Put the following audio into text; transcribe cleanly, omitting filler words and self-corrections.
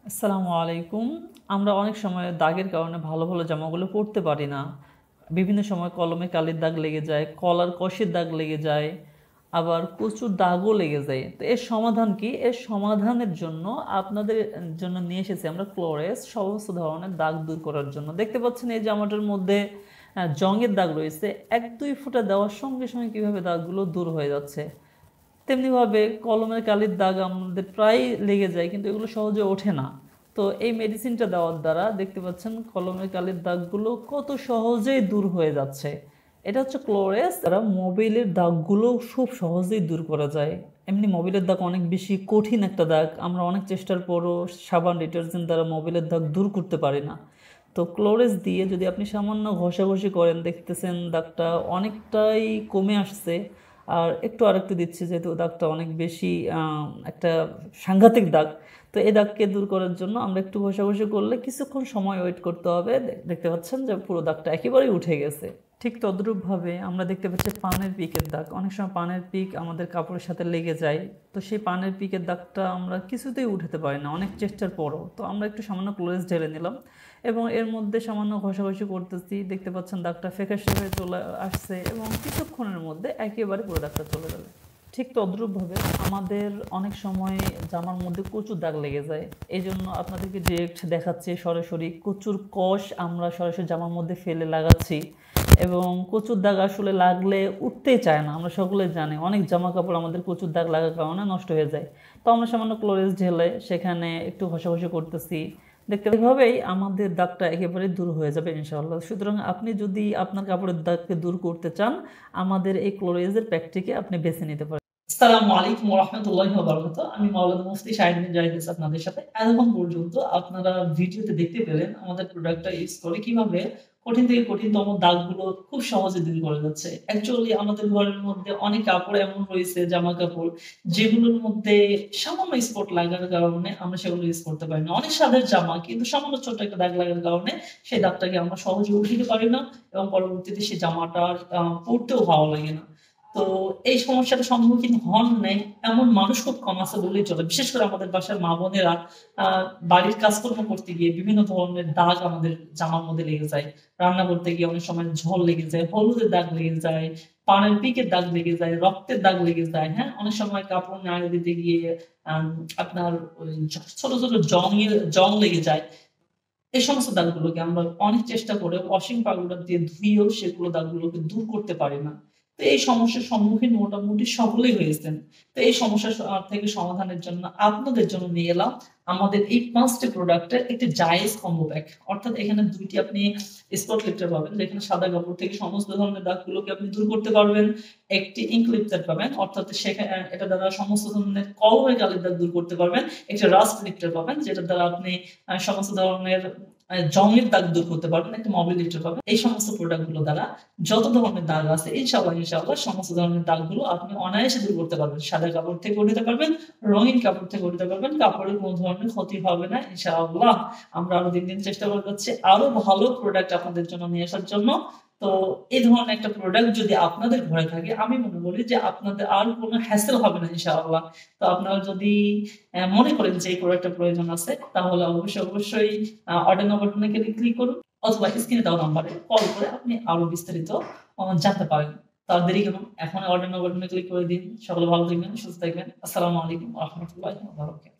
আসসালামু আলাইকুম। আমরা অনেক সময় দাগের কারণে ভালো, ভালো জামাগুলো পরতে পারি না। বিভিন্ন সময় কলমে কালির দাগ লেগে যায়, কলার কষের দাগ লেগে যায়, আবার প্রচুর দাগও লেগে যায়। তো এর সমাধান কি? এর সমাধানের জন্য আপনাদের জন্য নিয়ে এসেছি আমরা ক্লোরেস সমস্ত ধরনের দাগ দূর করার জন্য। দেখতে পাচ্ছেন এই জামাটার মধ্যে জংয়ের দাগ রয়েছে। ১-২ ফোঁটা দেওয়ার সঙ্গে সঙ্গে কীভাবে দাগগুলো দূর হয়ে যাচ্ছে। তেমনিভাবে কলমের কালির দাগ আমাদের প্রায় লেগে যায়, কিন্তু এগুলো সহজে ওঠে না। তো এই মেডিসিনটা দেওয়ার দ্বারা দেখতে পাচ্ছেন কলমের কালির দাগগুলো কত সহজেই দূর হয়ে যাচ্ছে। এটা হচ্ছে ক্লোরেস দ্বারা মোবিলের দাগগুলো খুব সহজেই দূর করা যায়। এমনি মোবিলের দাগ অনেক বেশি কঠিন একটা দাগ, আমরা অনেক চেষ্টার পরও সাবান ডিটারজেন্ট দ্বারা মোবিলের দাগ দূর করতে পারি না। তো ক্লোরেস দিয়ে যদি আপনি সামান্য ঘষাঘষি করেন, দেখতেছেন দাগটা অনেকটাই কমে আসছে। আর আরেকটু দিচ্ছি, যেহেতু দাগটা অনেক বেশি একটা সাংঘাতিক দাগ। তো এই দাগকে দূর করার জন্য আমরা একটু ঘষাঘষি করলে কিছুক্ষণ সময় ওয়েট করতে হবে। দেখতে পাচ্ছেন যে পুরো দাগটা একেবারেই উঠে গেছে। ঠিক তদ্রূপভাবে আমরা দেখতে পাচ্ছি পানের পিকের দাগ। অনেক সময় পানের পিক আমাদের কাপড়ের সাথে লেগে যায়। তো সেই পানের পিকের দাগটা আমরা কিছুতেই উঠাতে পারি না অনেক চেষ্টার পরও। তো আমরা একটু সামান্য ক্লোরেস ঢেলে নিলাম এবং এর মধ্যে সামান্য ঘষাঘষি করতেছি। দেখতে পাচ্ছেন দাগটা ফ্যাকাশে হয়ে চলে আসছে এবং কিছুক্ষণের মধ্যে একেবারে পুরো দাগটা চলে যাবে। ঠিক তদ্রূপভাবে আমাদের অনেক সময় জামার মধ্যে প্রচুর দাগ লেগে যায়। এই জন্য আপনাদেরকে ডিরেক্ট দেখাচ্ছি সরাসরি কচুর কষ আমরা সরাসরি জামার মধ্যে ফেলে লাগাচ্ছি এবং কচুর দাগ আসলে লাগলে উঠতেই চায় না। আমরা সকলে জানি অনেক জামা কাপড় আমাদের কচুর দাগ লাগার কারণে নষ্ট হয়ে যায়। তো আমরা সামান্য ক্লোরেস ঢেলে সেখানে একটু ঘষাঘষি করতেছি। দেখতে এভাবেই আমাদের দাগটা একেবারে দূর হয়ে যাবে ইনশাআল্লাহ। সুতরাং আপনি যদি আপনার কাপড়ের দাগকে দূর করতে চান, আমাদের এই ক্লোরেজের প্যাকটিকে আপনি বেছে নিতে পারেন। আসসালামু আলাইকুম ওয়া রাহমাতুল্লাহি ওয়া বারাকাতুহু। আমি মাওলানা মুফতি শাহিদ বিন জাহিদ আপনাদের সাথে। এতক্ষণ পর্যন্ত আপনারা ভিডিওতে দেখতে পেলেন আমাদের প্রোডাক্টটা ইউজ করে কিভাবে কঠিন থেকে কঠিনতম দাগগুলো খুব সহজে দূর করা যাচ্ছে। অ্যাকচুয়ালি আমাদের ঘরের মধ্যে অনেক কাপড় এমন রয়েছে, জামা কাপড় যেগুলোর মধ্যে সামান্য স্পট লাগার কারণে আমরা সেগুলো ইউজ করতে পারি না। অনেক স্বাদের জামা, কিন্তু সামান্য ছোট্ট একটা দাগ লাগার কারণে সেই দাগটাকে আমরা সহজে উঠিয়ে পারি না এবং পরবর্তীতে সেই জামাটার পরতেও ভালো লাগে না। তো এই সমস্যাটার সম্মুখীন হন নাই এমন মানুষ খুব কম আছে বললেই চলে। বিশেষ করে আমাদের বাসার মা-বোনেরা আ বাড়ির কাজকর্ম করতে গিয়ে বিভিন্ন ধরনের দাগ আমাদের জামার মধ্যে লেগে যায়। রান্না করতে গিয়ে অনেক সময় ঝোল লেগে যায়, হলুদের দাগ লেগে যায়, পানের পিকের দাগ লেগে যায়, রক্তের দাগ লেগে যায়, হ্যাঁ? অনেক সময় কাপড় নাড়া দিতে গিয়ে আপনার ওই ছোট, ছোট জং লেগে যায়। এই সমস্ত দাগগুলোকে আমরা অনেক চেষ্টা করে ওয়াশিং পাউডার দিয়ে ধুয়েও সেগুলো দাগগুলোকে দূর করতে পারি না। তো এই সমস্যার সম্মুখীন মোটামুটি সকলেই হয়েছেন। তো এই সমস্যা থেকে সমাধানের জন্য আপনাদের জন্য নিয়ে এলাম আমাদের এই ৫ টি প্রোডাক্টের একটি জায়েজ কম্বো প্যাক। অর্থাৎ এখানে ২ টি আপনি স্পট লিফটার পাবেন, যেখানে সাদা কাপড় থেকে সমস্ত ধরনের দাগগুলোকে আপনি দূর করতে পারবেন। একটি ইঙ্ক লিফটার পাবেন, অর্থাৎ এটা দ্বারা সমস্ত ধরনের কলমের কালির দাগ দূর করতে পারবেন। একটি রাস্ট লিফটার পাবেন, যেটার দ্বারা আপনি সমস্ত ধরনের জংয়ের দাগ দূর করতে পারবেন। একটা মোবিল লিফটার পাবেন। এই সমস্ত প্রোডাক্ট গুলো দ্বারা যত ধরনের দাগ আছে ইনশাআল্লাহ সমস্ত ধরনের দাগগুলো আপনি অনায়াসে দূর করতে পারবেন। সাদা কাপড় থেকে উঠাতে পারবেন, রঙিন কাপড় থেকে উঠাতে পারবেন। কাপড়ের কোনো ধরনের ক্ষতি হবে না ইনশাআল্লাহ। আমরা আরো দিন চেষ্টা করে যাচ্ছি আরো ভালো প্রোডাক্ট আপনাদের জন্য নিয়ে আসার জন্য। তো এই ধরনের একটা প্রোডাক্ট যদি আপনাদের ঘরে থাকে, আমি মনে করি যে আপনাদের আর কোনো হ্যাসেল হবে না ইনশাআল্লাহ। তো আপনারা যদি মনে করেন যে এই প্রোডাক্টটা প্রয়োজন আছে, তাহলে অবশ্যই অর্ডার নাও বাটনে ক্লিক করুন অথবা স্ক্রিনে দেওয়া নাম্বারে কল করে আপনি আরো বিস্তারিত জানতে পারেন। তো আর দেরি কেন? এখনই অর্ডার নাও বাটনে ক্লিক করে দিন। সকলে ভালো থাকবেন, সুস্থ থাকবেন। আসসালামু আলাইকুম ওয়া রাহমাতুল্লাহি ওয়া বারাকাতুহু।